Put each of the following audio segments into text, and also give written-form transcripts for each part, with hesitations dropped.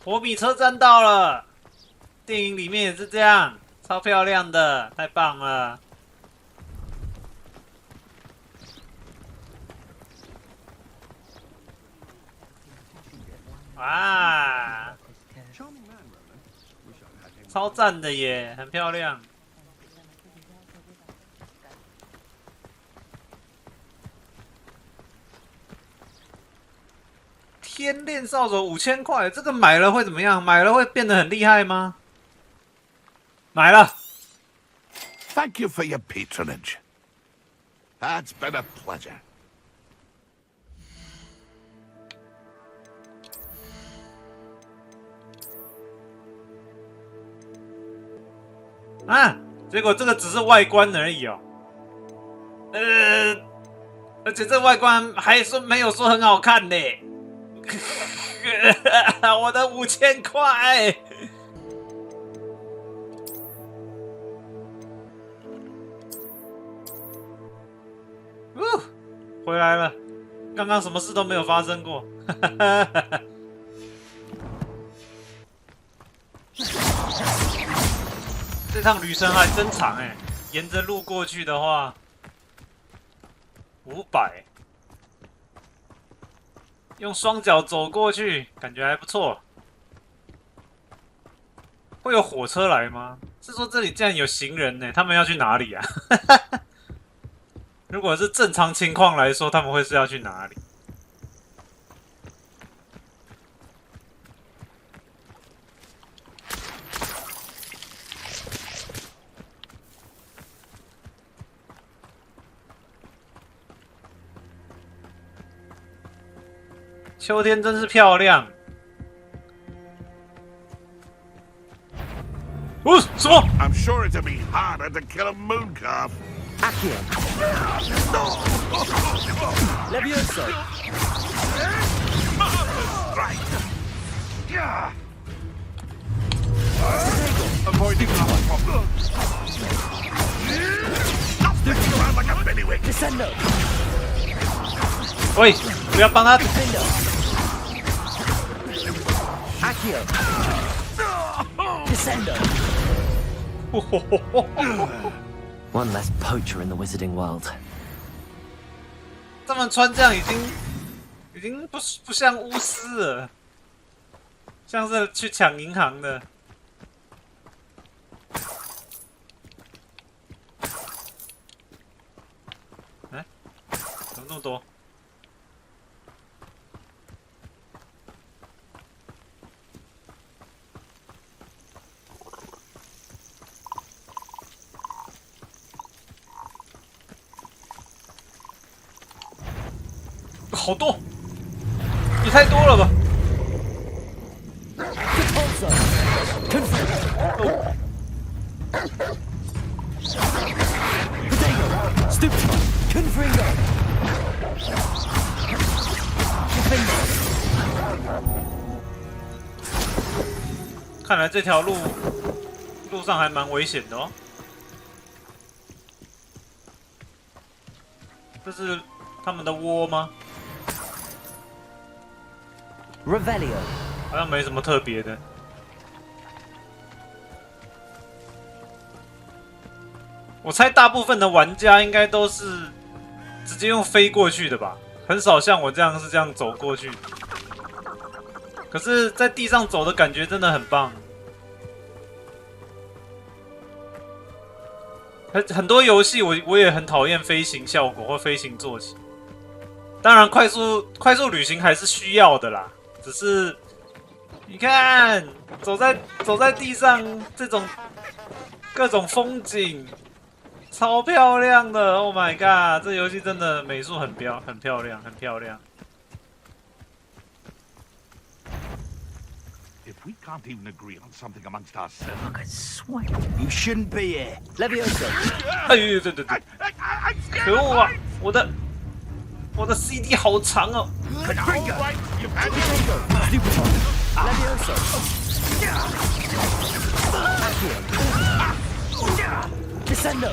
火米车站到了，电影里面也是这样，超漂亮的，太棒了！哇，超赞的耶，很漂亮。天炼扫帚5000块，这个买了会怎么样？买了会变得很厉害吗？买了。Thank you for your patronage. That's been a pleasure. 啊！结果这个只是外观而已哦。而且这外观还说没有说很好看呢。我的5000块！回来了，刚刚什么事都没有发生过。这趟旅程还真长哎，沿着路过去的话，500，用双脚走过去，感觉还不错。会有火车来吗？是说这里竟然有行人呢？他们要去哪里啊？如果是正常情况来说，他们会是要去哪里？秋天真是漂亮。哦，什么 I'm sure it'd be harder to kill a moon calf. Accio. Levioso. Right. Yeah. Avoiding problem. Stop sticking around like a bellywig. Descendo. 喂，不要帮他。Descendo. Accio. Descendo. One less poacher in the wizarding world. 他们穿这样已经不像巫师了，像是去抢银行的。哎，怎么那么多？好多，也太多了吧！看来这条路上还蛮危险的哦。这是他们的窝吗？ Revelio. 好像没什么特别的。我猜大部分的玩家应该都是直接用飞过去的吧，很少像我这样是这样走过去。可是，在地上走的感觉真的很棒。很多游戏我也很讨厌飞行效果或飞行坐骑。当然，快速旅行还是需要的啦。 只是，你看，走在地上，这种各种风景，超漂亮的 ！Oh my god， 这游戏真的美术很漂亮，很漂亮。If we can't even agree on something amongst ourselves, I swear. You shouldn't be here. Levioso. 哎呦，对，可恶啊！我的 CD 好长哦。 Levioso. Descendo.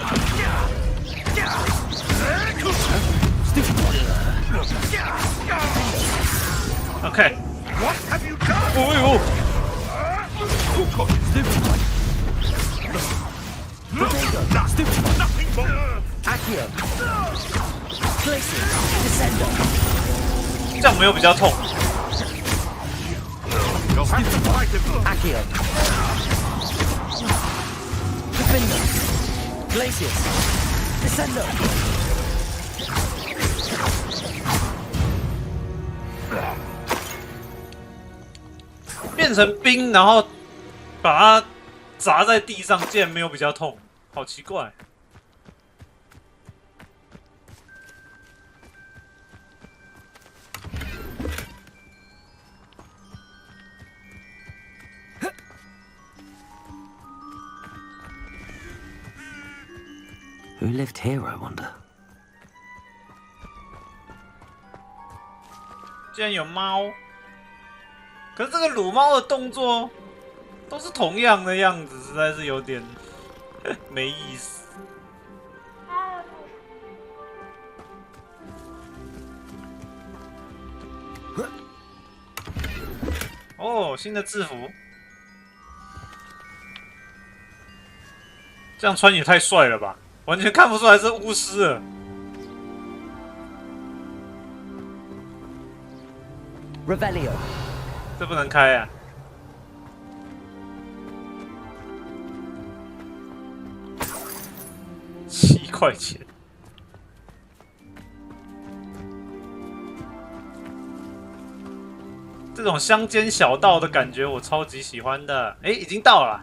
OK。 what have you done? 哦呦！ Nothing more. Accio. Places. Descendo. 这样没有比较痛。You'll have to fight him. Accio. Defendo. Places. Descendo. 变成冰，然后把它砸在地上，竟然没有比较痛，好奇怪。Who lived here, I wonder? 竟然有猫，可是这个撸猫的动作都是同样的样子，实在是有点没意思。哦，新的制服，这样穿也太帅了吧！完全看不出来是巫师了。Revelio. 这不能开啊！7块钱。这种乡间小道的感觉我超级喜欢的。哎，已经到了，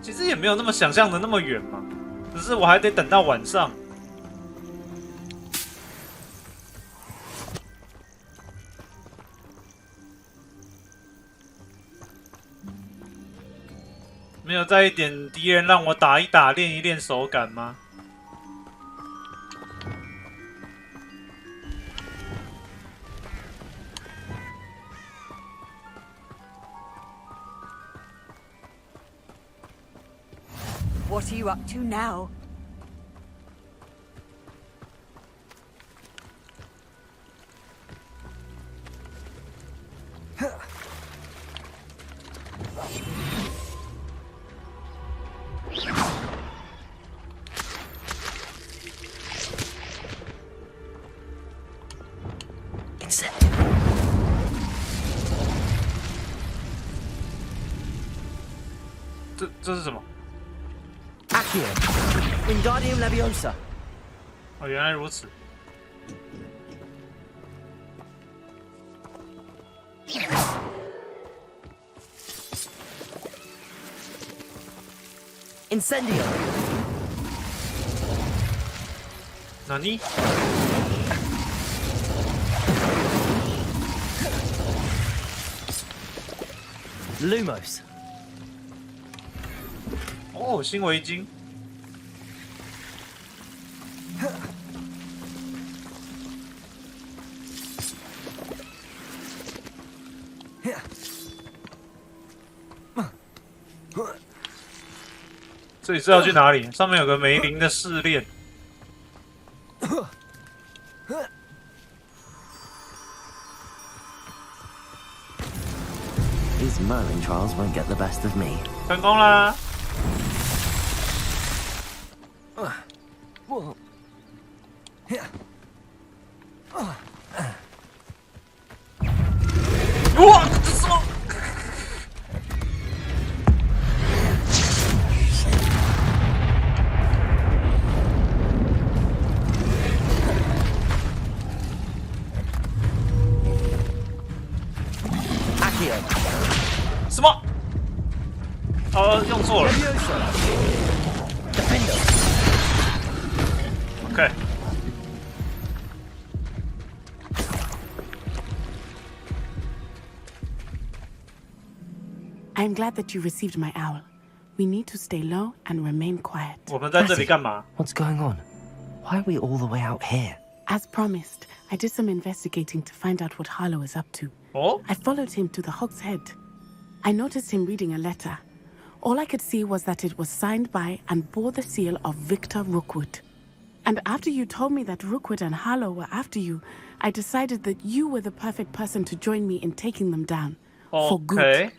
其实也没有那么想象的那么远嘛，只是我还得等到晚上。没有再一点敌人让我打一打，练一练手感吗？ What are you up to now? Incentive. 这是什么？ Accio. Wingardium Leviosa. 哦，原来如此。 Incendio. 哪里？ Lumos. 哦，新围巾。 这里是要去哪里？上面有个梅林的试炼。These Merlin trials won't get the best of me. 成功啦！哇，这什么？ 什么？用错了。OK。 I'm glad that you received my owl. We need to stay low and remain quiet. 我们在这里干嘛？ What's going on? Why are we all the way out here? As promised, I did some investigating to find out what Harlow is up to. 哦， I followed him to the Hog's Head. I noticed him reading a letter. All I could see was that it was signed by and bore the seal of Victor Rookwood. And after you told me that Rookwood and Harlow were after you, I decided that you were the perfect person to join me in taking them down. For good. OK。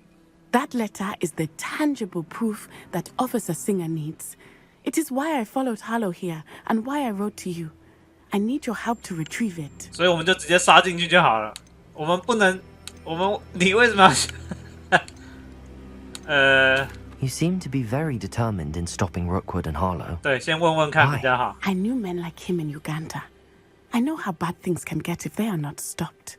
That letter is the tangible proof that Officer Singer needs. It is why I followed Harlow here and why I wrote to you. I need your help to retrieve it. 所以我们就直接杀进去就好了。我们不能，你为什么要？ You seem to be very determined in stopping Rookwood and Harlow. 对，先问问看比较好。I knew men like him in Uganda. I know how bad things can get if they are not stopped.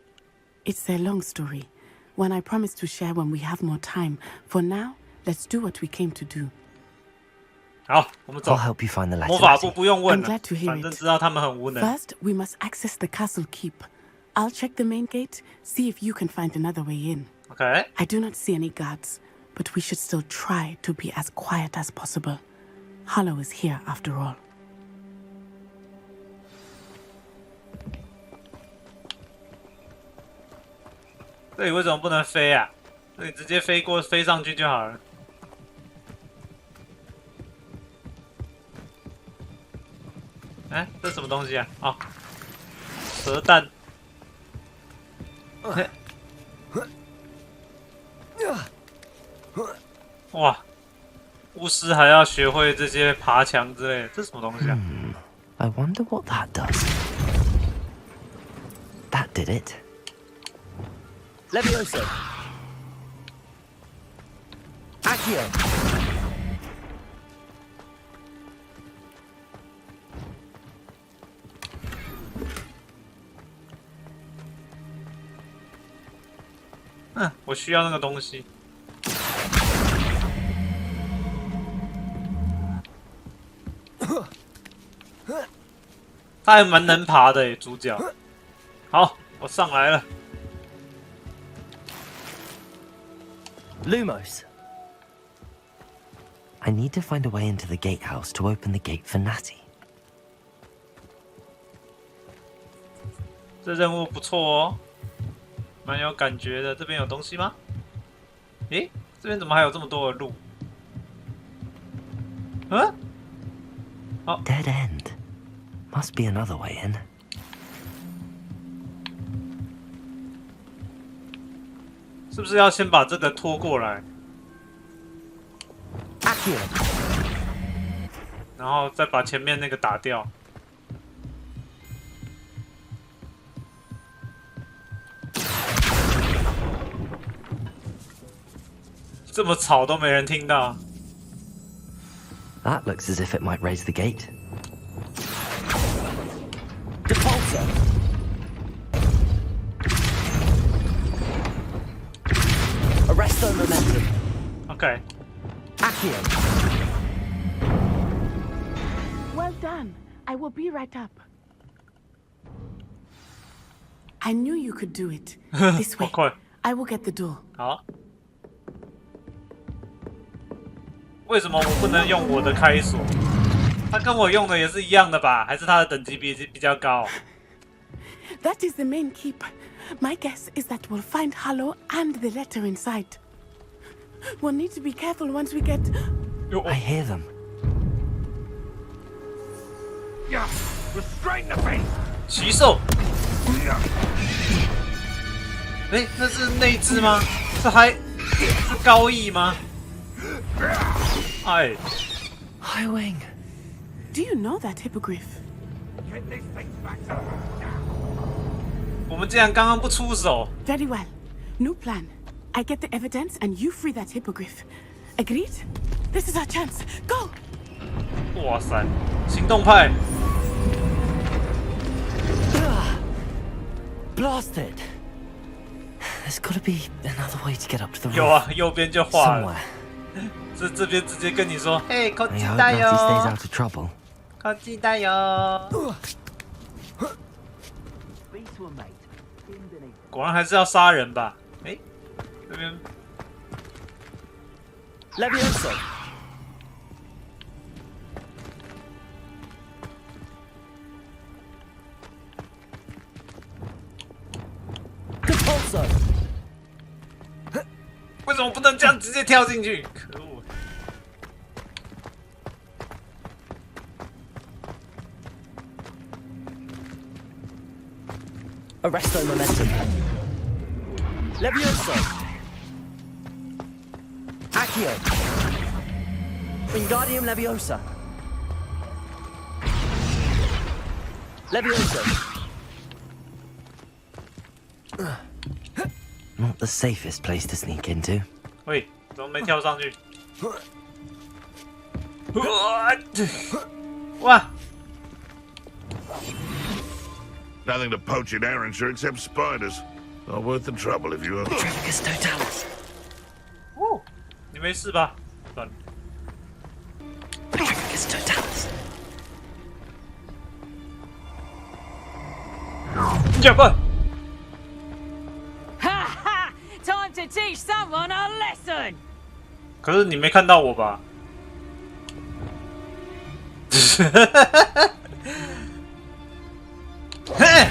It's a long story, one I promise to share when we have more time. For now, let's do what we came to do. 好，我们走。 I'll help you find the letter. 魔法部不用问 I'm 了， glad to hear 反正 it. 知道他们很无能。 First, we must access the castle keep. I'll check the main gate, see if you can find another way in. OK， I do not see any guards, but we should still try to be as quiet as possible. Harlow is here after all. 这里为什么不能飞啊？这里直接飞上去就好了。哎，这什么东西啊？哦，蛇蛋。哇，巫师还要学会这些爬墙之类的，这是什么东西啊？ I wonder what that does. That did it. Levioso. Accio. .我需要那个东西。他还蛮能爬的耶，主角。好，我上来了。 Lumos. I need to find a way into the gatehouse to open the gate for Natty. 这任务不错哦，蛮有感觉的。这边有东西吗？诶，这边怎么还有这么多的路？嗯？哦， Dead end. Must be another way in. 是不是要先把这个拖过来， Accio. 然后再把前面那个打掉？这么吵都没人听到。 That looks as if it might raise the gate. Depulso. Arresto momentum. OK， Accio. Well done. I will be right up. I knew you could do it. This 好 way. 快。 I will get the door. 好。为什么我不能用我的开锁？他跟我用的也是一样的吧？还是他的等级比较高？ That is the main keep. My guess is that we'll find Harlow and the letter inside. We'll need to be careful once we get... I hear them. Yeah, restrain the beast. 骑兽。哎，那是那只吗？是高翼吗？哎， High wing. Do you know that hippogriff? Get these things back to now. 我们竟然刚刚不出手。 Very well. New plan. I get the evidence and you free that hippogriff. Agreed? This is our chance. Go! 哇塞，行动派。 Blasted. There's got to be another way to get up to the 有 roof. 啊，右边就画了。 Somewhere. 这边直接跟你说，嘿，靠 I 近 hope 带 Natty stays 哟， out of trouble. 靠近带哟。果然还是要杀人吧？哎，这边 Levioso. Depulso. 为什么不能这样直接跳进去？可恶！ Arresto momentum. Levioso. Accio. Wingardium Leviosa. Leviosa. Not the safest place to sneak into. 喂，怎么没跳上去？哇！ Nothing to poach in Arranger except spiders. Not worth the trouble if you are. Tricus Totalis. 哦，你没事吧？算了。 Tricus Totalis. 要不， Ha ha! Time to teach someone a lesson! 可是你没看到我吧？嘿！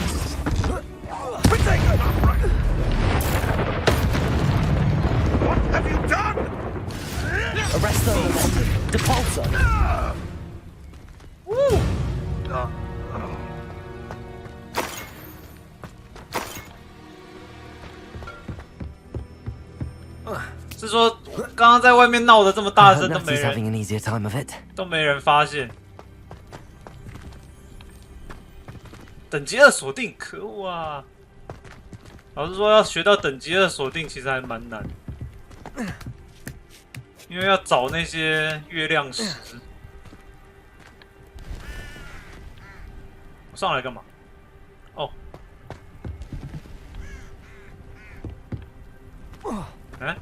What have you done? Arresto Momentum. Depulso. 是说刚刚在外面闹得这么大 I 声 hope 都没 Natty's 人 having an easier time of it. 都没人发现。等级2锁定，可恶啊！老实说，要学到等级2锁定其实还蛮难，因为要找那些月亮石。我上来干嘛？哦，嗯，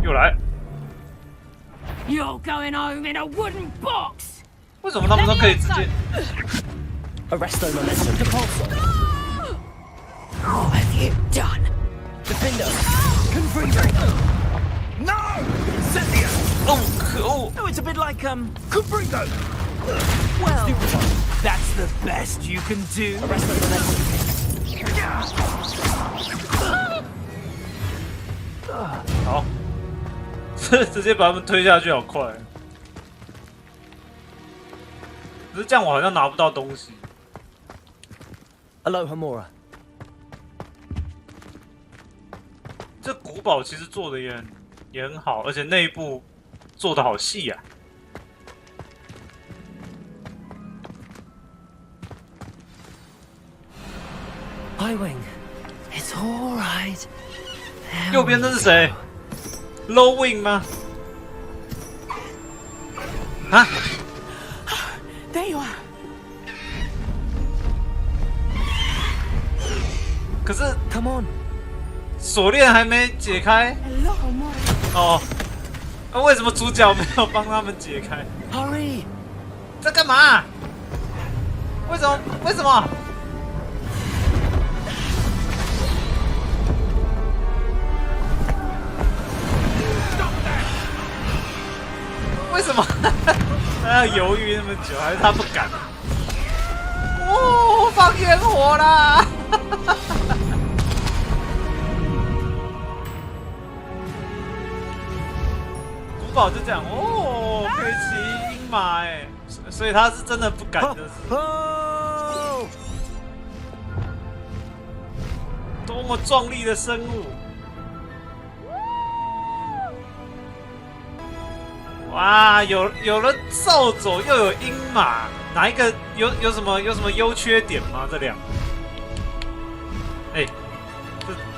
又来。 You're going home in a wooden box! 为什么他们都可以直接？ Arresto Momentum. Depulso. What have you done? Defender. Confringo. No! Cynthia! 哦，可恶！ Oh, it's a bit like, Confringo! well, That's the best you can do. Arresto Momentum. 好，直接把他们推下去，好快。可是这样我好像拿不到东西。 Aloha Mora. 这古堡其实做的也很好，而且内部做的好细啊。 Highwing. It's all right. There 右边 we 这是谁 go. ？Low Wing 吗？啊？ There you are. 可是 Come on. 锁链还没解开 Hello, Mora. 哦。那为什么主角没有帮他们解开？ Hurry. 在干嘛？为什么？为什么？为什么他要犹豫那么久？还是他不敢？哦，放烟火啦！古堡就这样哦，可以骑鹰马哎，所以他是真的不敢，就是 Oh! 多么壮丽的生物！哇，有了扫帚，又有鹰马，哪一个有什么优缺点吗？这两个？哎，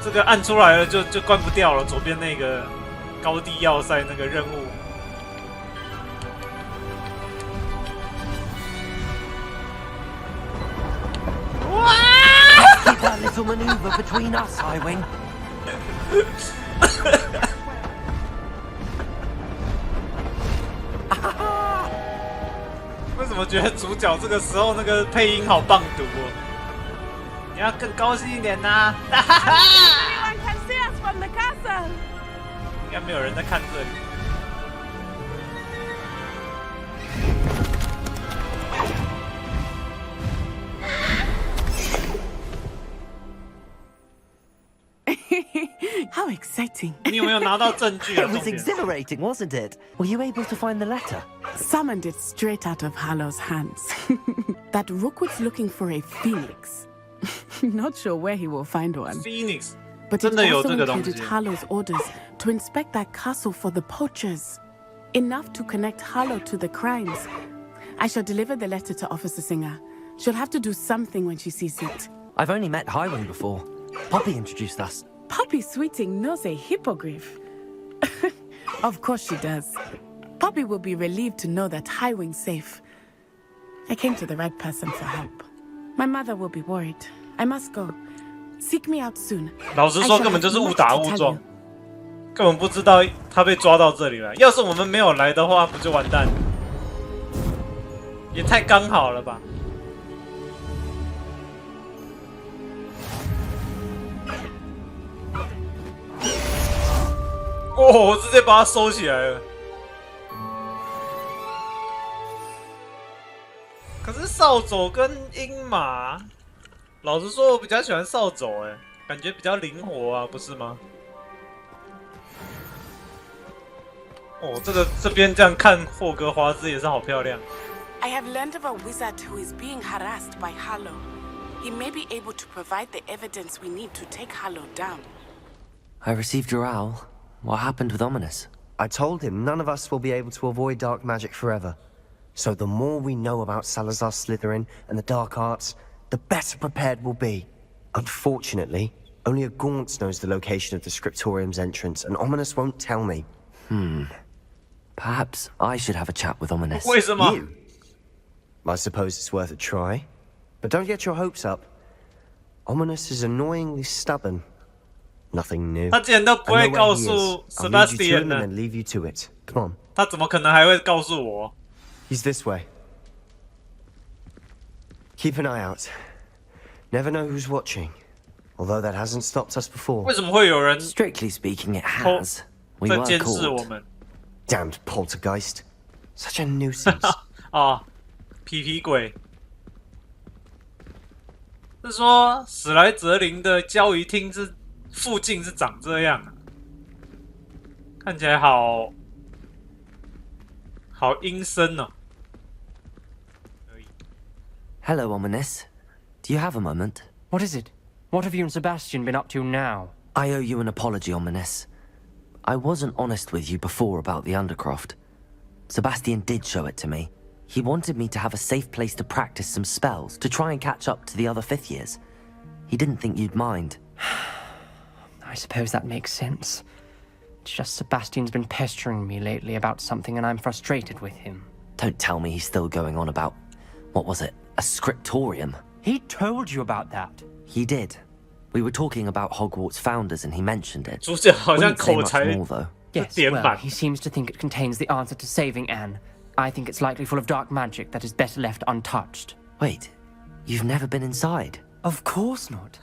这个按出来了就关不掉了，左边那个高地要塞那个任务。 Keep that little maneuver between us, Highwing. 为什么觉得主角这个时候那个配音好棒读哦？你要更高兴一点呐、哈哈哈！ Anyone can see us from the castle. 应该没有人在看这里。 How exciting. 你有没有拿到证据啊？ It 重 was 点。 exhilarating, wasn't it? Were you able to find the letter? Summoned it straight out of Harlow's hands. That Rookwood's looking for a phoenix. Not sure where he will find one. Phoenix， But it 真的有 also 这个东西。 included Harlow's orders to inspect that castle for the poachers. Enough to connect Harlow to the crimes. I shall deliver the letter to Officer Singer. She'll have to do something when she sees it. I've only met Highwing before. Poppy introduced us. Poppy Sweeting knows a hippogriff. Of course she does. Poppy will be relieved to know that Highwing's safe. I came to the right person for help. My mother will be worried. I must go. Seek me out soon. 老实说，根本就是误打误撞，根本不知道他被抓到这里来。要是我们没有来的话，不就完蛋了？也太刚好了吧！哦，我直接把它收起来了。可是扫帚跟鹰马，老实说，我比较喜欢扫帚，感觉比较灵活啊，不是吗？哦，这边这样看霍格华兹也是好漂亮。I have learned of a wizard who is being harassed by Harlow. He may be able to provide the evidence we need to take Harlow down. I received your owl. What happened with Ominous? I told him none of us will be able to avoid dark magic forever. So the more we know about Salazar Slytherin and the dark arts, the better prepared we'll be. Unfortunately, only a Gaunt knows the location of the Scriptorium's entrance, and Ominous won't tell me. Perhaps I should have a chat with Ominous. 为什么？ You? I suppose it's worth a try. But don't get your hopes up. Ominous is annoyingly stubborn. Nothing new. 他竟然都不 I 会 know 告 where he 诉 is. I'll lead you to Sebastian him 呢 and？then leave you to it. Come on. 他怎么可能还会告诉我？ He's this way. Keep an eye out. Never know who's watching. Although that hasn't stopped us before. 为什么会有人 Strictly speaking, it has. We 在 were 监视我 called. 们？ Damned poltergeist. Such a nuisance. 啊，皮皮鬼。是说史莱哲林的交易厅是附近是长这样啊？看起来好阴森哦。 Hello, Ominous. Do you have a moment? What is it? What have you and Sebastian been up to now? I owe you an apology, Ominous. I wasn't honest with you before about the Undercroft. Sebastian did show it to me. He wanted me to have a safe place to practice some spells, to try and catch up to the other 5th years. He didn't think you'd mind. I suppose that makes sense. It's just Sebastian's been pestering me lately about something and I'm frustrated with him. Don't tell me he's still going on about... what was it? A scriptorium? He told you about that. He did. We were talking about Hogwarts founders and he mentioned it. 主角好像 Wouldn't say 口 much 才 more, though. Yes, 点 well, 满。 he seems to think it contains the answer to saving Anne. I think it's likely full of dark magic that is better left untouched. Wait, you've never been inside? Of course not.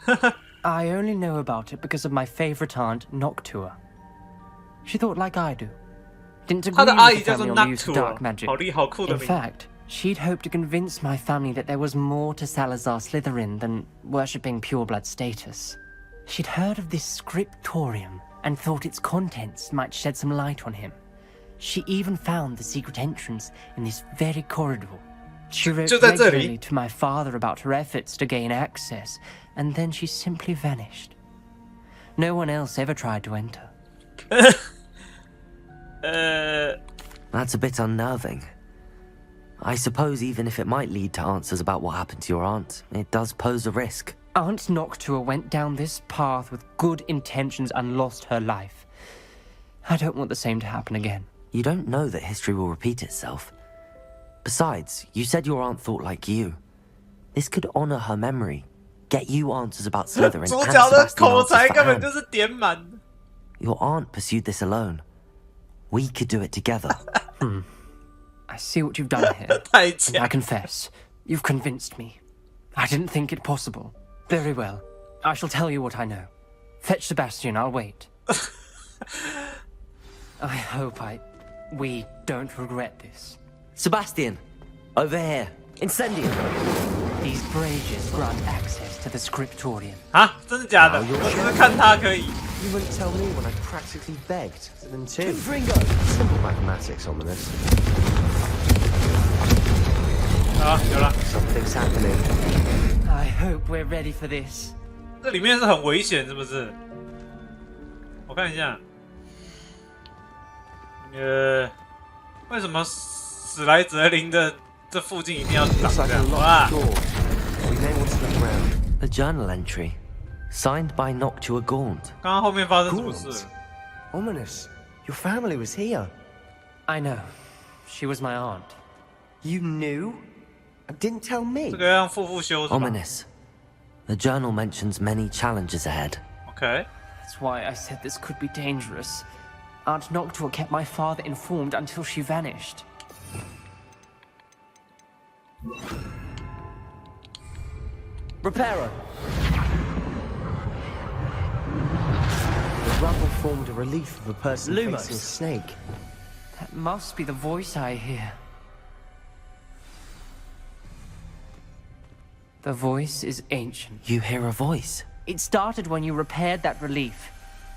I only know about it because of my favorite aunt, Noctua. She thought like I do. Didn't 他 agree 的阿 with 姨 the 叫做 family on the use of Noctua， dark magic. 好好酷的 In 名字。 fact, she'd hoped to convince my family that there was more to Salazar Slytherin than worshipping pureblood status. She'd heard of this scriptorium and thought its contents might shed some light on him. She even found the secret entrance in this very corridor. She wrote 就在这里。 regularly to my father about her efforts to gain access, and then she simply vanished. No one else ever tried to enter. That's a bit unnerving. I suppose even if it might lead to answers about what happened to your aunt, it does pose a risk. Aunt Noctua went down this path with good intentions and lost her life. I don't want the same to happen again. You don't know that history will repeat itself. Besides, you said your aunt thought like you. This could honor her memory, get you answers about Slytherin 主 and 角的 Sebastian 口 answers 才 for 根本 Anne. 就是点满。 Your aunt pursued this alone. We could do it together. I see what you've done here. 太 And I 强。 confess, you've convinced me. I didn't think it possible. Very well. I shall tell you what I know. Fetch Sebastian, I'll wait. I hope we don't regret this. Sebastian, over here. Incendium. These braziers grant access to the scriptorium. 啊，真的假的？我只是看他可以。 You wouldn't tell me when I practically begged for them to. Confringo. Simple mathematics, Ominous. 啊，有了。 Something's happening. I hope we're ready for this. 这里面是很危险，是不是？我看一下。为什么史莱哲林的这附近一定要挡 Looks 这 like a 样？ locked 哇！ door. We may want to look around. A journal entry, signed by Noctua Gaunt. 刚刚后面发生什么事了？ Ominous. Your family was here. I know. She was my aunt. You knew? And didn't tell me. 这个要让夫妇修是吧 Ominous. The journal mentions many challenges ahead.？OK， That's why I said this could be dangerous. Aunt Noctua kept my father informed until she vanished. Reparo. The rubble formed a relief of a person Lumos. facing a snake. That must be the voice I hear. The voice is ancient. You hear a voice. It started when you repaired that relief.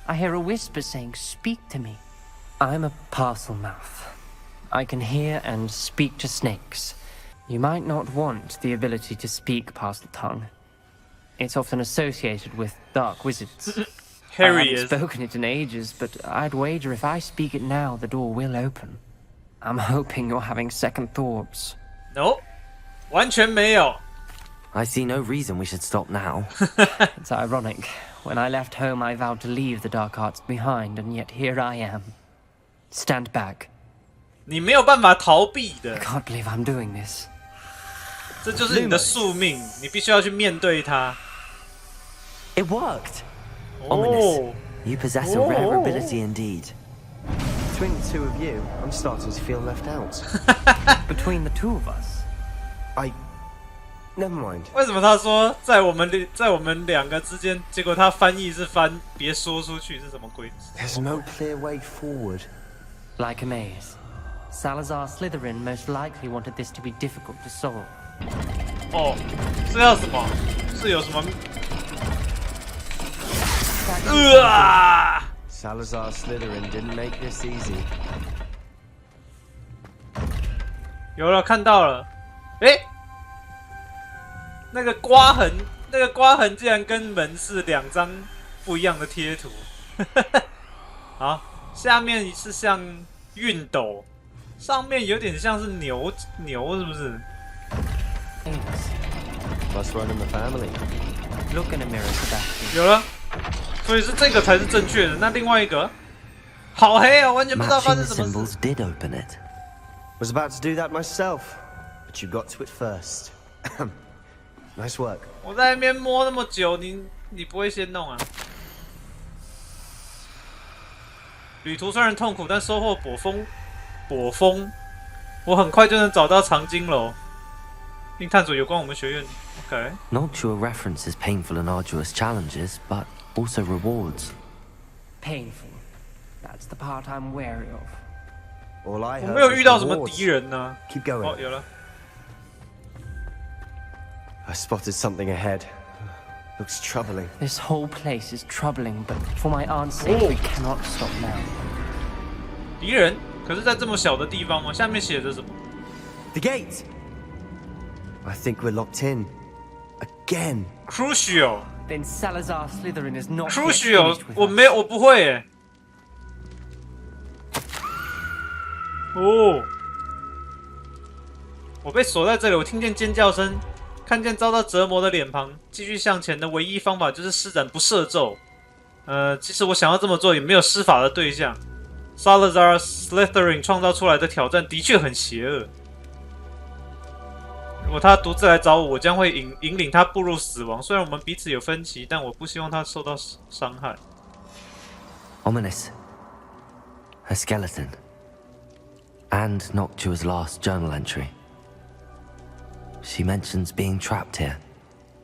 I hear a whisper saying, "Speak to me." I'm a parcel mouth. I can hear and speak to snakes. You might not want the ability to speak parcel tongue. It's often associated with dark wizards. I Harry haven't is spoken it in ages, but I'd wager if I speak it now, the door will open. I'm hoping you're having second thoughts. no，完全没有。 I see no reason we should stop now. It's ironic. When I left home, I vowed to leave the dark arts behind, and yet here I am. Stand back. 你没有办法逃避的 I，can't believe I'm doing this. 这就是你的宿命，你必须要去面对它。 It worked. 哦 Ominous. You possess a rare ability indeed. Between the two of you, I'm starting to feel left out. Between the two of us, Never mind. 为什么他说在我们两个之间，结果他翻译是翻别说出去是什么鬼？ There's no clear way forward. like a maze. Salazar Slytherin most likely wanted this to be difficult to solve. 哦，是要什么？是有什么？ Salazar Slytherin didn't make this easy. 有了，看到了。诶，那个刮痕竟然跟门是两张不一样的贴图。好，下面是像熨斗，上面有点像是牛，是不是？ Must run in the family. Look in a mirror, Sebastian. 有了，所以是这个才是正确的。那另外一个，好黑啊，完全不知道发 Matching 生 the 什么事。 symbols did open it. Was about to do that myself, but you got to it first. Nice work. 我在那边摸那么久，你不会先弄啊？旅途虽然痛苦，但收获果风。我很快就能找到藏经楼，并探索有关我们学院。OK。 Noctua references painful and arduous challenges, but also rewards. Painful. That's the part I'm wary of. All I 我 heard 没有 was 遇到什么 rewards. 敌人呢、 Keep going. 哦，有了。 I spotted something ahead. Looks troubling. This whole place is troubling, but for my aunt's sake, we cannot stop now. 敌人？可是在这么小的地方吗？下面写着什么？ The gate! I think we're locked in. Again. Crucial， Then Salazar Slytherin is not yet Crucial， finished with 我 us. 不会耶。哦，我被锁在这里，我听见尖叫声，看见遭到折磨的脸庞。继续向前的唯一方法就是施展不赦咒。即使我想要这么做，也没有施法的对象。Salazar Slytherin 创造出来的挑战的确很邪恶。如果他独自来找我，我将会引领他步入死亡。虽然我们彼此有分歧，但我不希望他受到伤害。 Ominous. A skeleton. And Noctua's last journal entry. She mentions being trapped here,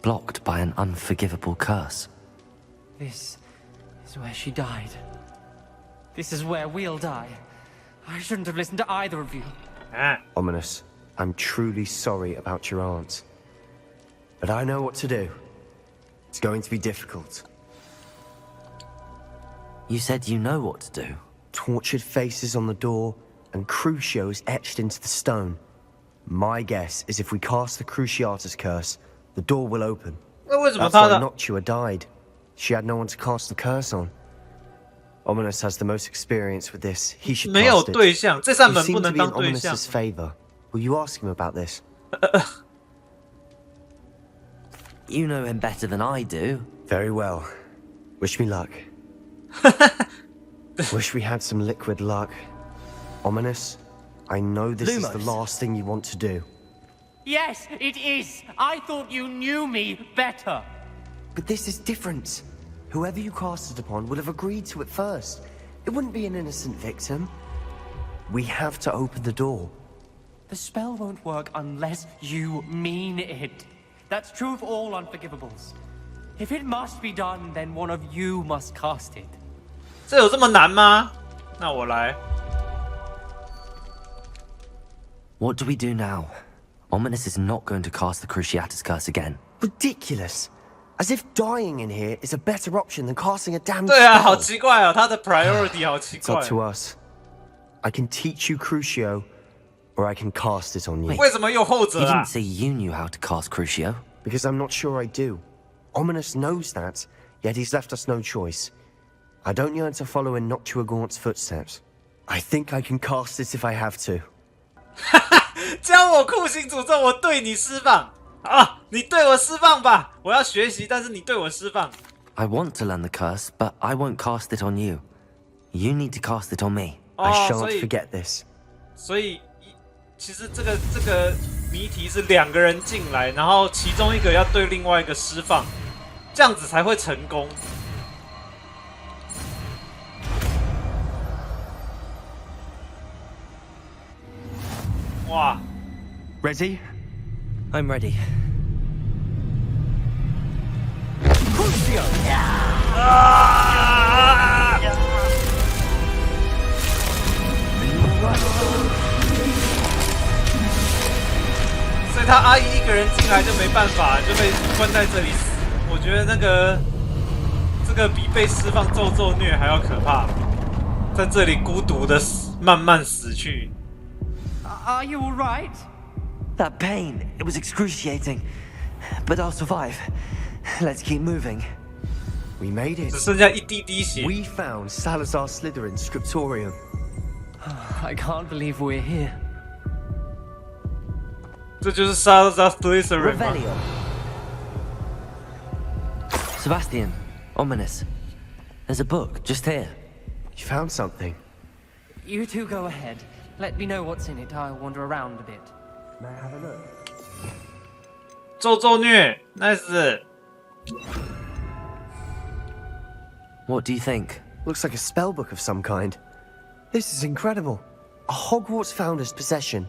blocked by an unforgivable curse. This is where she died. This is where we'll die. I shouldn't have listened to either of you. 啊， Ominous. I'm truly sorry about your aunt. But I know what to do. It's going to be difficult. You said you know what to do. Tortured faces on the door, and Crucios etched into the stone. My guess is if we cast the Cruciatus curse, the door will open. 那为什么 That's 他 why 的 Noctua died. She had no one to cast the curse on. Ominous has the most experience with this. He should 没有 cast it. 对象，这扇 You 门 seem 不 to 能 be 当 in 对象。 Ominous's favor. Will you ask him about this? You know him better than I do. Very well. Wish me luck. Wish we had some liquid luck. Ominous, I know this is the Lumos. last thing you want to do. Yes, it is. I thought you knew me better. But this is different. Whoever you cast it upon would have agreed to it first. It wouldn't be an innocent victim. We have to open the door. The spell won't work unless you mean it. That's true of all unforgivables. If it must be done, then one of you must cast it. 这有这么难吗？那我来。 What do we do now? Ominous is not going to cast the Cruciatus Curse again. Ridiculous. As if dying in here is a better option than casting a damn 对啊， spell. 好奇怪哦，他的 priority 好奇 It's up 怪。 to us. I can teach you Crucio, or I can cast it on you. 为什么又后者 You 啊 didn't？say you knew how to cast Crucio. Because I'm not sure I do. Ominous knows that, yet he's left us no choice. I don't yearn to follow in Noctuagaunt's footsteps. I think I can cast it if I have to. 教我酷刑诅咒，我对你释放啊！你对我释放吧，我要学习，但是你对我释放。 I want to learn the curse, but I won't cast it on you. You need to cast it on me. I 哦， shan't 所以 forget this. 所以其实这个谜题是2个人进来，然后其中一个要对另外一个释放，这样子才会成功。哇！ Ready? I'm ready. 啊！所以他阿姨一个人进来就没办法，就被关在这里死。我觉得这个比被释放咒虐还要可怕，在这里孤独的慢慢死去。 Are you all right? That pain, it was excruciating. But I'll survive. Let's keep moving. We made it. 只剩下一滴滴血。 We found Salazar Slytherin's scriptorium. I can't believe we're here. 这就是杀杀 Slytherin 吗？ Revelio. Sebastian, Ominous. There's a book just here. You found something. You two go ahead. Let me know what's in it. I'll wander around a bit. May I have a look? 咒虐 ，nice。 What do you think? Looks like a spell book of some kind. This is incredible. A Hogwarts founder's possession.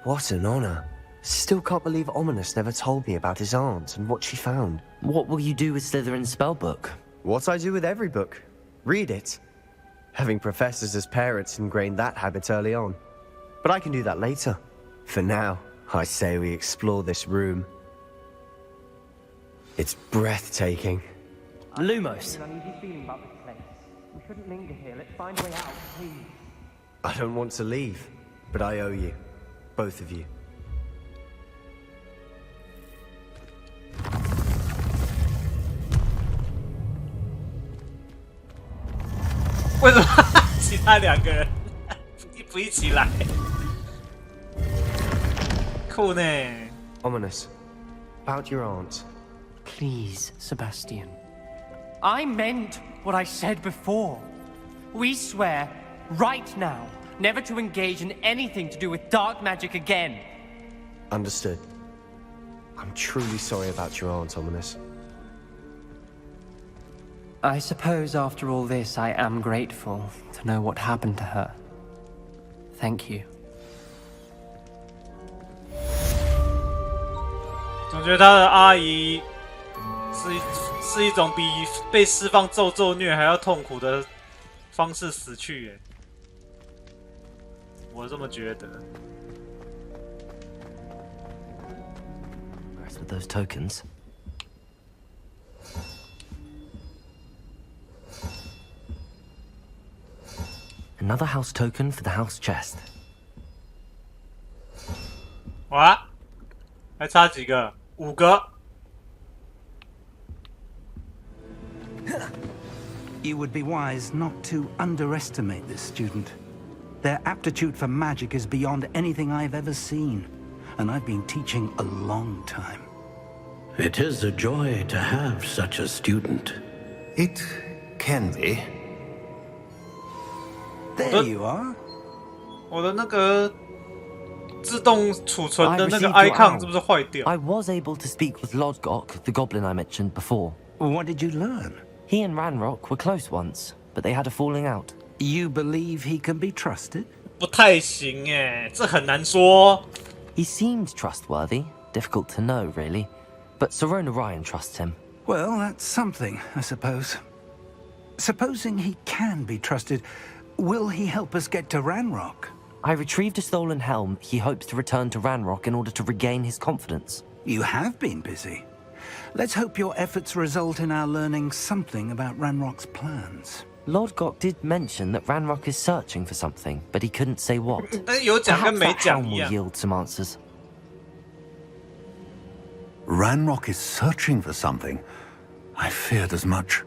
What an honor. Still can't believe Ominous never told me about his aunt and what she found. What will you do with Slytherin's spellbook? What I do with every book. Read it. Having professors as parents ingrained that habit early on. But I can do that later. For now, I say we explore this room. It's breathtaking. Lumos. An uneasy feeling about this place. We shouldn't linger here. Let's find a way out, please. I don't want to leave, but I owe you. Both of you. 为什么其他2个人不一起来？酷呢？ Ominous. About your aunt. Please, Sebastian. I meant what I said before. We swear, right now, never to engage in anything to do with dark magic again. Understood. I'm truly sorry about your aunt, Ominous. I suppose after all this, I am grateful to know what happened to her. Thank you. 总觉得他的阿姨是一种比被释放咒虐还要痛苦的方式死去耶，我这么觉得。 Rest with those tokens. Another house token for the house chest. 哇，还差几个？5个。You would be wise not to underestimate this student. Their aptitude for magic is beyond anything I've ever seen, and I've been teaching a long time. It is a joy to have such a student. It can be. There you are. 我的那个自动储存 I 的那个 received your icon owl. 是不是坏掉？ I was able to speak with Lodgok, the goblin I mentioned before. What did you learn? He and Ranrock were close once, but they had a falling out. You believe he can be trusted? 不太行哎，这很难说。 He seemed trustworthy, difficult to know, really. But Serona Ryan trusts him. Well, that's something, I suppose. Supposing he can be trusted, will he help us get to Ranrock? I retrieved a stolen helm he hopes to return to Ranrock in order to regain his confidence. You have been busy. Let's hope your efforts result in our learning something about Ranrock's plans. Lodgok did mention that Ranrock is searching for something, but he couldn't say what. 但是有讲跟 Perhaps 没 that 讲 helm 一 will 样。 yield some answers. Ranrock is searching for something. I feared as much.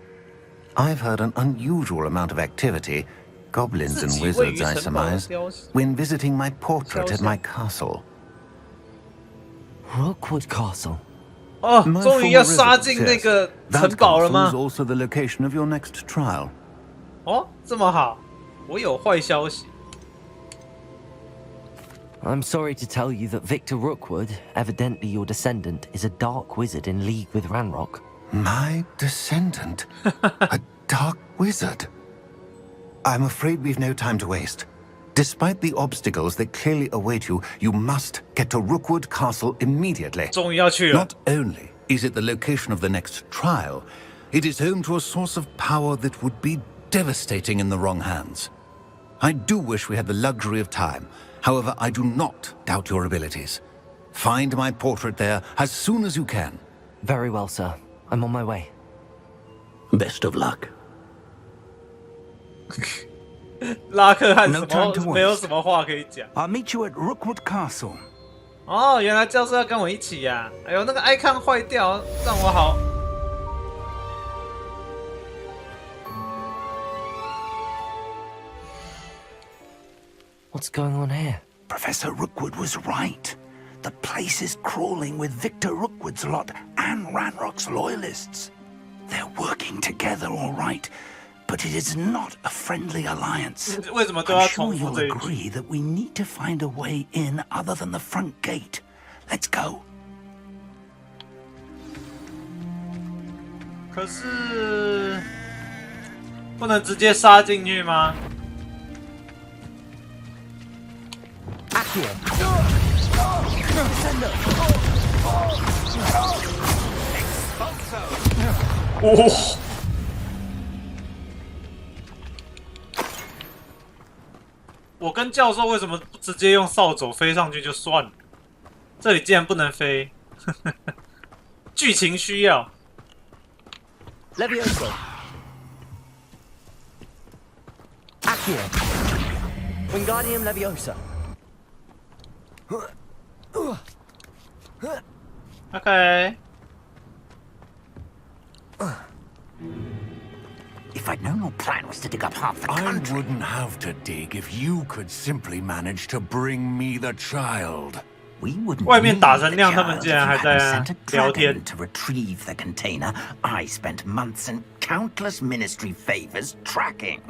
I've heard an unusual amount of activity, goblins and wizards, I surmise, when visiting my portrait at my castle. Rookwood Castle. 哦， My 终于要 former 杀 residence, 进那 yes. 个城 That 堡了 castle 吗 is？ also the location of your next trial. 哦，这么好，我有坏消息。 I'm sorry to tell you that Victor Rookwood, evidently your descendant, is a dark wizard in league with Ranrock. My descendant? A dark wizard? I'm afraid we've no time to waste. Despite the obstacles that clearly await you, you must get to Rookwood Castle immediately. 终于要去了。 Not only is it the location of the next trial, it is home to a source of power that would be devastating in the wrong hands. I do wish we had the luxury of time. However, I do not doubt your abilities. Find my portrait there as soon as you can. Very well, sir. I'm on my way. Best of luck. 拉克汉 No 什 time 么 to waste. 没有什么话可以讲。 I'll meet you at Rookwood Castle. 哦，原来教授要跟我一起呀、哎呦，那个 icon 坏掉，让我好。 What's going on here? Professor Rookwood was right. The place is crawling with Victor Rookwood's lot and Ranrock's loyalists. They're working together, all right, but it is not a friendly alliance. 为什么都 I'm 要 sure 重复 you'll 这一句？ agree that we need to find a way in other than the front gate. Let's go. 可是不能直接杀进去吗？ 哦！我跟教授为什么不直接用扫帚飞上去就算了？这里竟然不能飞，剧情需要。 Levioso. Accio. Wingardium Leviosa. OK， If I'd known your plan was to dig up half the I country. wouldn't have to dig if you could simply manage to bring me the child. We wouldn't 外面 need 打成 the 那样，他们 child 竟 if 然 you 还 hadn't 在 sent a 聊 dragon 天。 to retrieve the container I spent months and countless ministry favors tracking.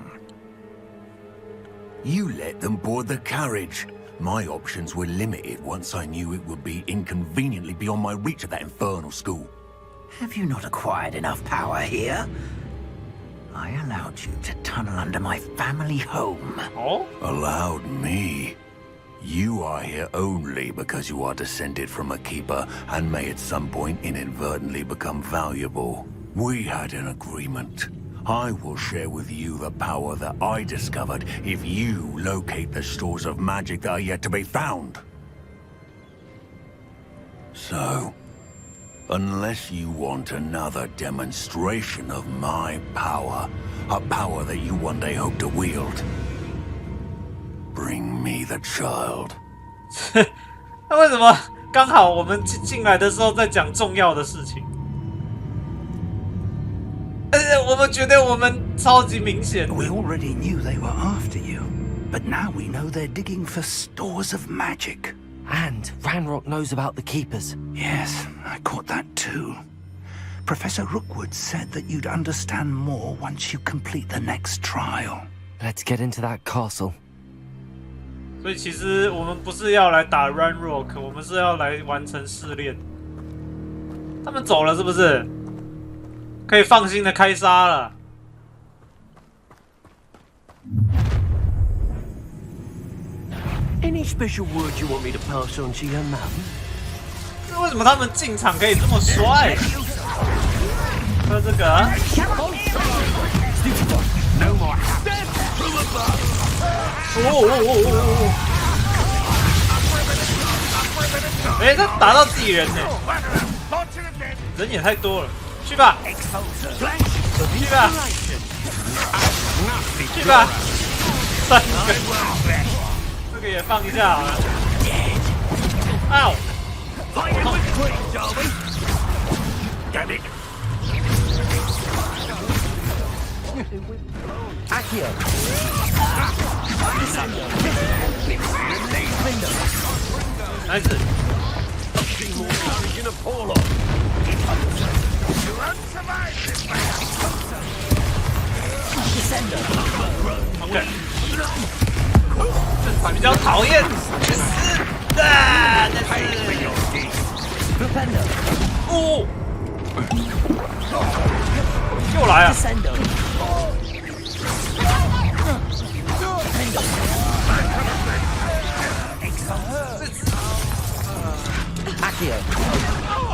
You let them board the carriage. My options were limited once I knew it would be inconveniently beyond my reach at that infernal school. Have you not acquired enough power here? I allowed you to tunnel under my family home. 哦， Allowed me? You are here only because you are descended from a keeper and may at some point inadvertently become valuable. We had an agreement. I will share with you the power that I discovered if you locate the stores of magic that are yet to be found. So, unless you want another demonstration of my power, a power that you one day hope to wield, bring me the child. 那为什么刚好我们进来的时候在讲重要的事情？我们觉得我们超级明显。We already knew they were after you, but now we know they're digging for stores of magic. And Ranrock knows about the Keepers. Yes, I caught that too. Professor Rookwood said that you'd understand more once you complete the next trial. Let's get into that castle. 所以其实我们不是要来打 Ranrock， 我们是要来完成试炼。他们走了是不是？可以放心的开杀了。Any special word you want me to pass on to your mum? 为什么他们进场可以这么帅？喝这个、啊。哎，他打到自己人呢，人也太多了。去吧，去吧，去吧，3个，这个也放一下好了。嗷！来自。OK， 这比较讨厌，去死的！哦，又来啊！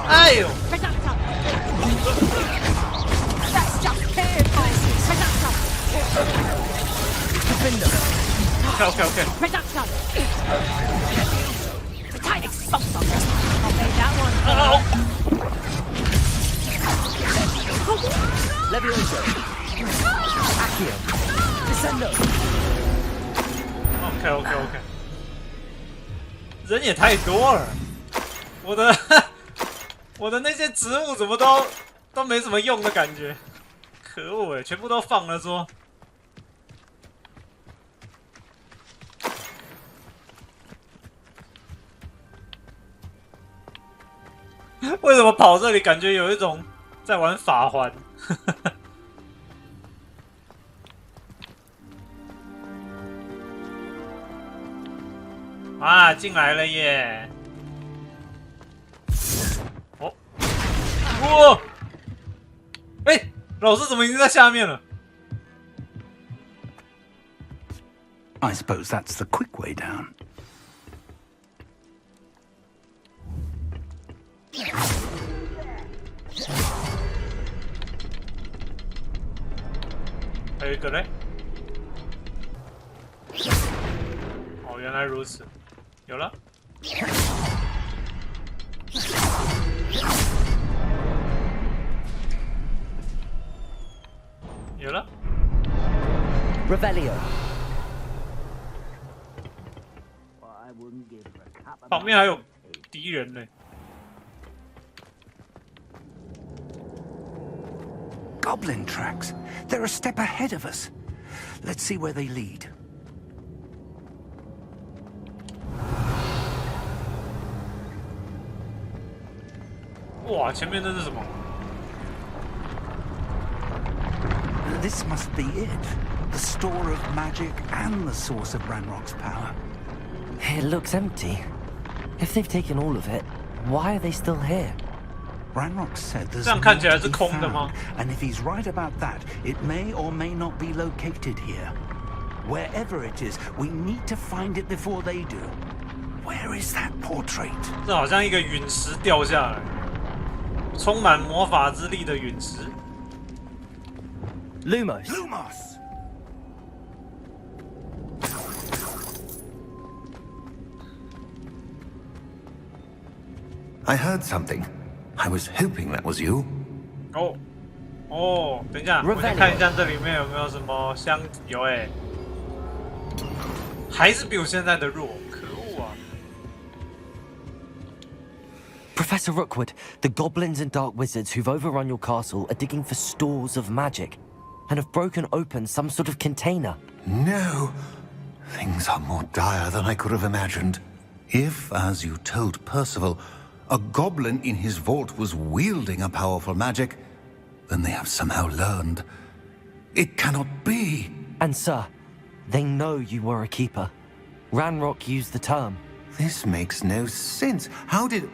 哎呦！ OK。Production. The tide expulsor. I'll make that one. Levioso. Accio. Descendo. OK。人也太多了，我的那些植物怎么都没什么用的感觉，可恶哎，全部都放了说。为什么跑这里感觉有一种在玩法环？啊，进来了耶！哦，哇！哎，老师怎么已经在下面了 I suppose that's the quick way down.还有一个嘞。哦，原来如此，有了。有了。Revelio. 旁边还有敌人呢。 Goblin tracks. They're a step ahead of us. Let's see where they lead. 哇，前面那是什么 This must be it. The store of magic and the source of Ranrock's power. It looks empty. If they've taken all of it, why are they still here? Ranrock said there's 这样看起来是空的吗？ and if he's right about that, it may or may not be located here. Wherever it is, we need to find it before they do. Where is that portrait? 这好像一个陨石掉下来，充满魔法之力的陨石。 Lumos. Lumos! I heard something. I was hoping that was you. 哦，等一下，我先看一下这里面有没有什么箱子。有哎，还是比我现在的弱，可恶啊 Professor Rookwood, the goblins and dark wizards who've overrun your castle are digging for stores of magic and have broken open some sort of container. No. Things are more dire than I could have imagined. If, as you told Percival, a goblin in his vault was wielding a powerful magic, then they have somehow learned. It cannot be. And sir, they know you were a keeper. Ranrock used the term. This makes no sense. How did...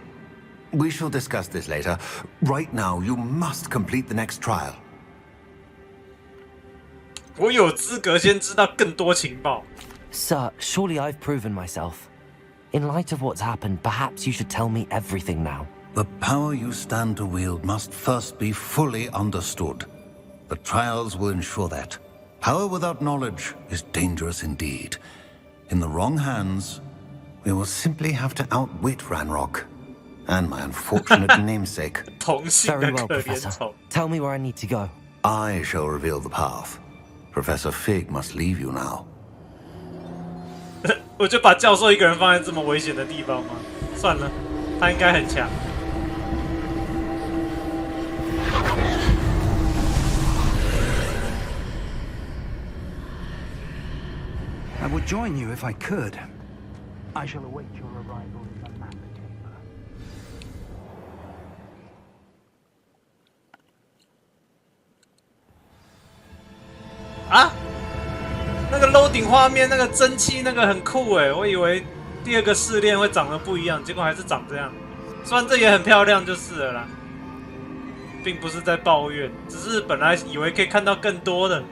We shall discuss this later. Right now, you must complete the next trial. 我有资格先知道更多情报。Sir, surely I've proven myself. In light of what's happened, perhaps you should tell me everything now. The power you stand to wield must first be fully understood. The trials will ensure that. Power without knowledge is dangerous indeed. In the wrong hands, we will simply have to outwit Ranrock and my unfortunate namesake. Very well, Professor. Tell me where I need to go. I shall reveal the path. Professor Fig must leave you now. 我就把教授一个人放在这么危险的地方吗？算了，他应该很强。I would join you if I could. I shall await your arrival in the map chamber. 啊，那个 loading 画面，那个蒸汽，那个很酷哎！我以为第二个试炼会长得不一样，结果还是长这样。虽然这也很漂亮，就是了啦，并不是在抱怨，只是本来以为可以看到更多的。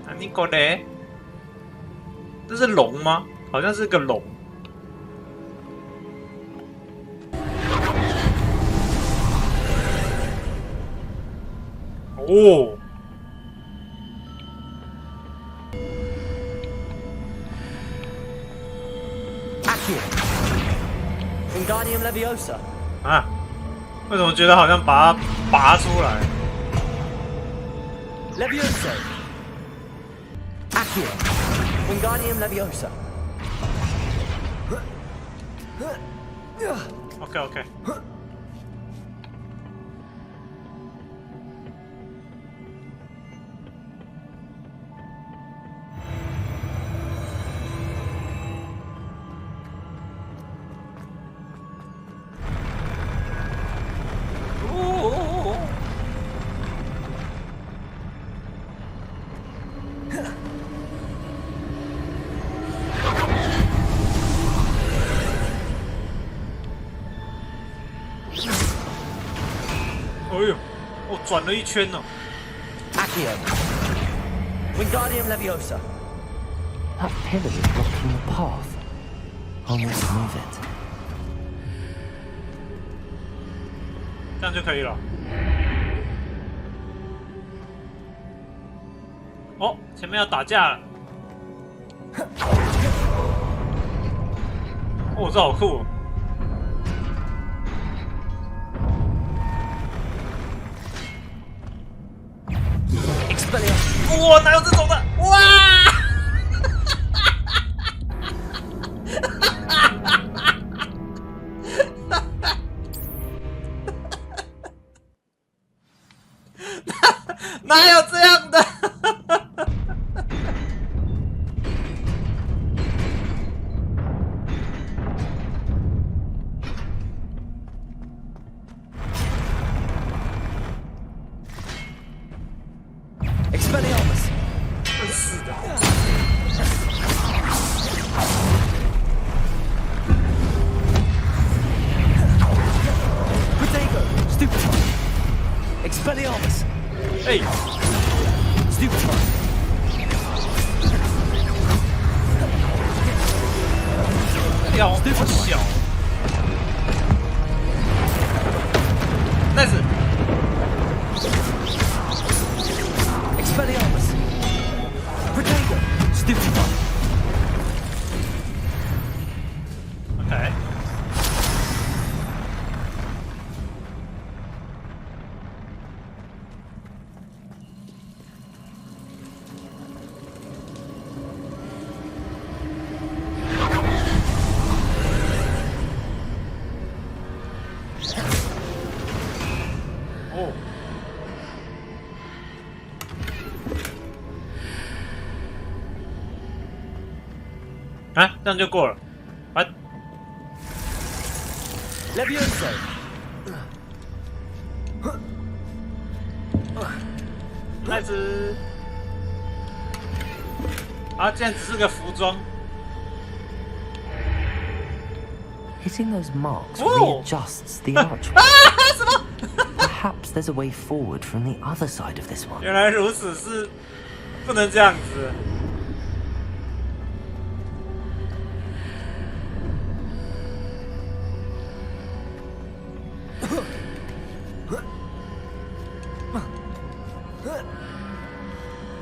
啊，你过来，这是龙吗？好像是个龙。哦。 Wingardium Leviosa. 啊？为什么觉得好像把它拔出来 Leviosa. Accio. Wingardium Leviosa. OK。哎呦，我转了一圈呢。Accio. Wingardium Leviosa. That pillar is blocking the path. I'll need to move it. 这样就可以了。哦，前面要打架了。哦，这好酷哦！哇，哪有这种的？哇！哪有这样的？真是的。Expelliarmus. 哎 Stupefy. 屌，好小。Nice. Expelliarmus. Protego. Stupefy. OK。啊，这样就过了。啊， Levioso. 那只啊，竟然只是个服装。 Hitting those marks Whoa. readjusts the archway. 什么？ Perhaps there's a way forward from the other side of this one. 原来如此，是不能这样子。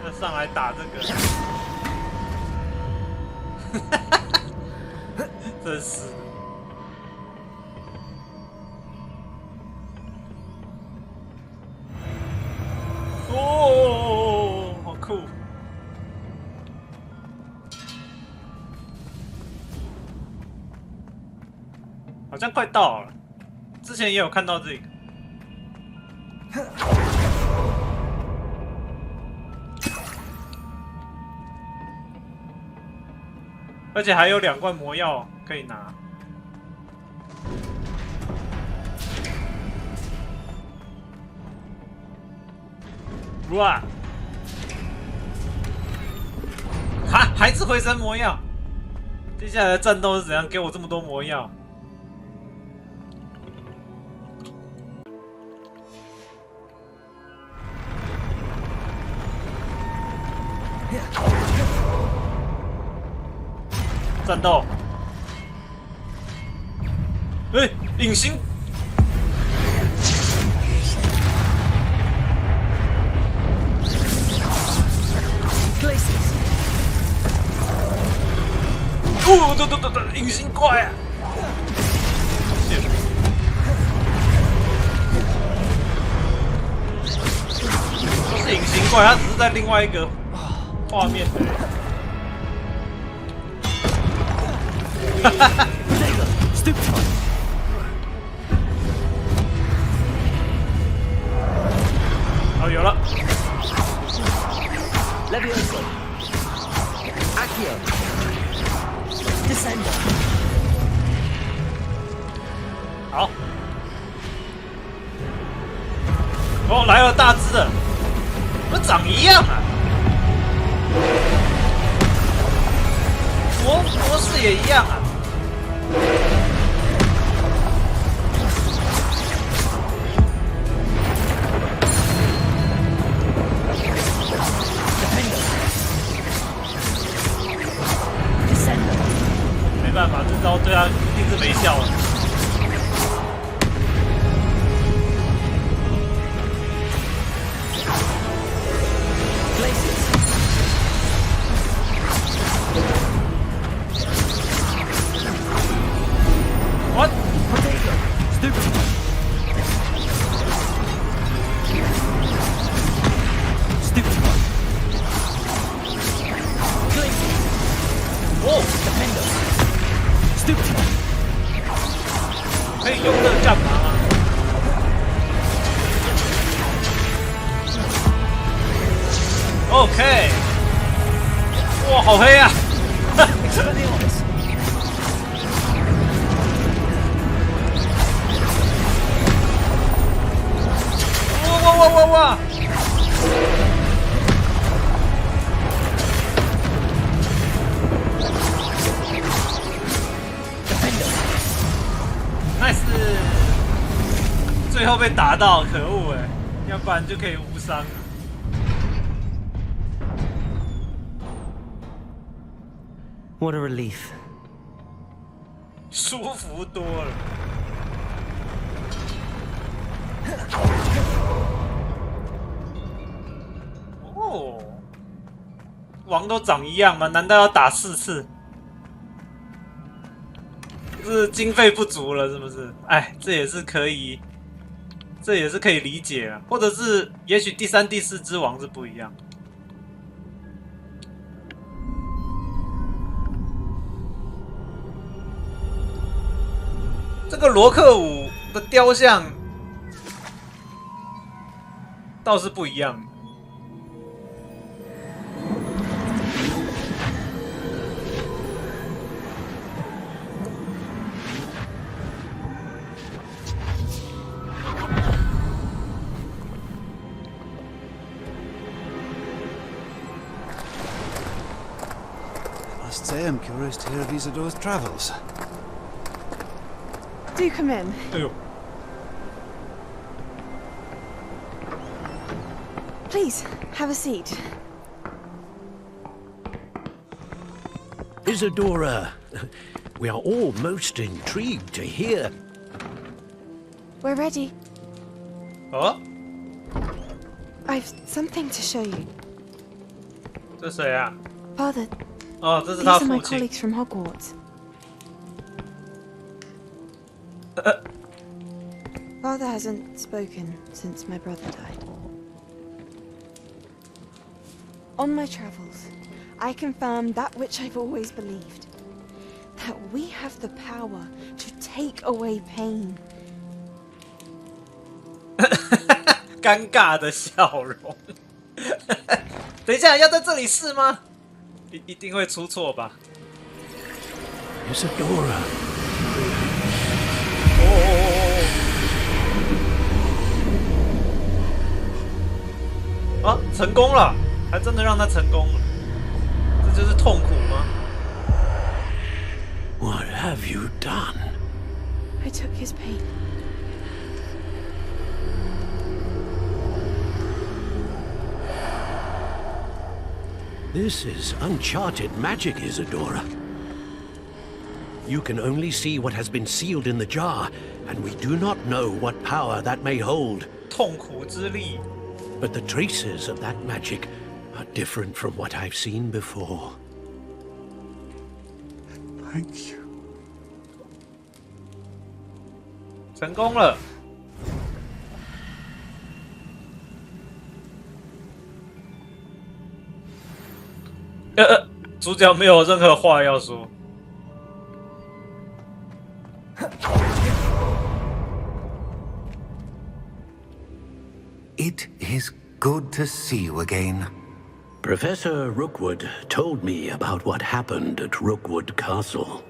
那上来打这个，真是。 哦，好酷！好像快到了，之前也有看到这个。而且还有2罐魔药可以拿。 哇！哈，还是回声魔药。接下来的战斗是怎样？给我这么多魔药？战斗！哎，隐形！ 哦，对，隐形怪啊！都是隐形怪，它只是在另外一个画面的。哈哈哈！哦，有了。Levioso. Accio. Descender. 好。哦，来了大只的，怎么长一样啊？模式也一样啊。没办法，这招对他一定是没效的。 What? Stupid. Stupid one. Oh, Defender. Stupid one. 可以用这个干嘛吗？ OK， 哇，好黑啊！哇！ Nice， 最后被打到，可恶哎！要不然就可以无伤了。 What a relief. 舒服多了。哦，王都长一样吗？难道要打4次？是经费不足了，是不是？哎，这也是可以理解啊。或者是，也许第3、第4只王是不一样。 这个罗克伍的雕像倒是不一样。must say I'm curious to hear of Isadora's travels. Do come in. 哎呦， Please, have a seat. Isadora, we are all most intrigued to hear. We're ready. 哦， I've something to show you. 这谁啊？ Father, 哦，这是 these 他 are my 父亲。 colleagues from Hogwarts. Father hasn't spoken since my brother died. On my travels, I confirmed that which I've always believed. That we have the power to take away pain. 尴尬的笑容。等一下，要在这里试吗？一定会出错吧 Isadora. 啊，成功了，还真的让他成功了。这就是痛苦吗？ What have you done? I took his pain. This is uncharted magic, Isadora. You can only see what has been sealed in the jar, and we do not know what power that may hold. 痛苦之力。 But the traces of that magic are different from what I've seen before. Thank you. 成功了。主角没有任何话要说。 It is good to see you again. Professor Rookwood told me about what happened at Rookwood Castle.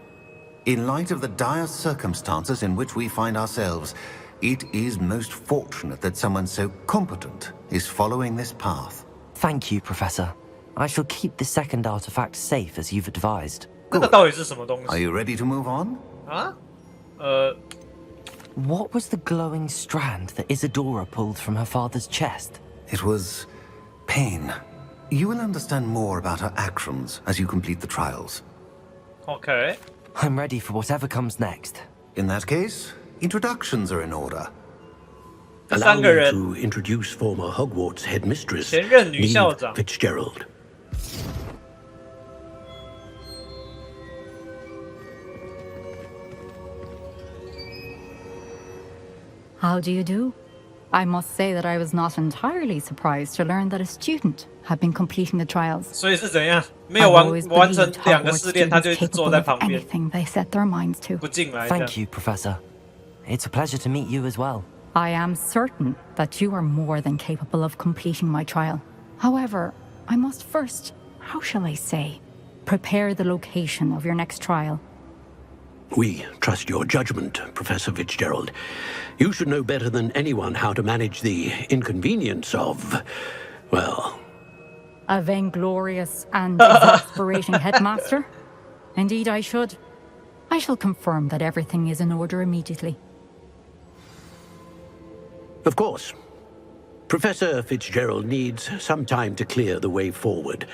In light of the dire circumstances in which we find ourselves, it is most fortunate that someone so competent is following this path. Thank you, Professor. I shall keep the second artifact safe as you've advised. 这个到底是什么东西 Are you ready to move on? 啊？ What was the glowing strand that Isadora pulled from her father's chest? It was pain. You will understand more about her actions as you complete the trials. Okay. I'm ready for whatever comes next. In that case, introductions are in order. Allow me to introduce former Hogwarts headmistress, 前任女校长 Fitzgerald. How do you do? I must say that I was not entirely surprised to learn that a student had been completing the trials. 所以是怎样？没有完成2个试炼，他就一直坐在旁边， anything they set their minds to. 不进来。 Thank you, Professor. It's a pleasure to meet you as well. I am certain that you are more than capable of completing my trial. However, I must first, how shall I say, prepare the location of your next trial. We trust your judgment, Professor Fitzgerald. You should know better than anyone how to manage the inconvenience of, well... A vainglorious and exasperating headmaster? Indeed I should. I shall confirm that everything is in order immediately. Of course. Professor Fitzgerald needs some time to clear the way forward.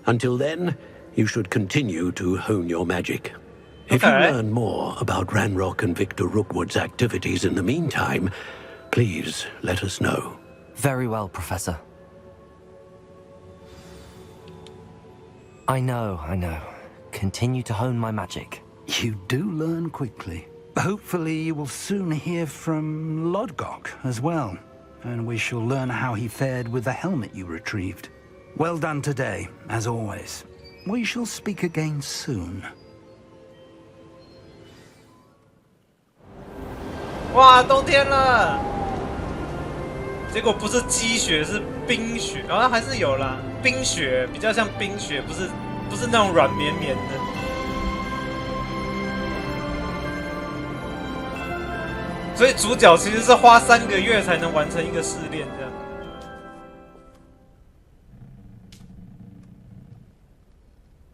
Until then, you should continue to hone your magic. If you learn more about Ranrock and Victor Rookwood's activities in the meantime, please let us know. Very well, Professor. I know. Continue to hone my magic. You do learn quickly. Hopefully you will soon hear from Lodgok as well, and we shall learn how he fared with the helmet you retrieved. Well done today, as always. We shall speak again soon. 哇，冬天了！结果不是积雪，是冰雪，好像还是有啦。冰雪比较像冰雪，不是那种软绵绵的。所以主角其实是花3个月才能完成一个试炼，这样。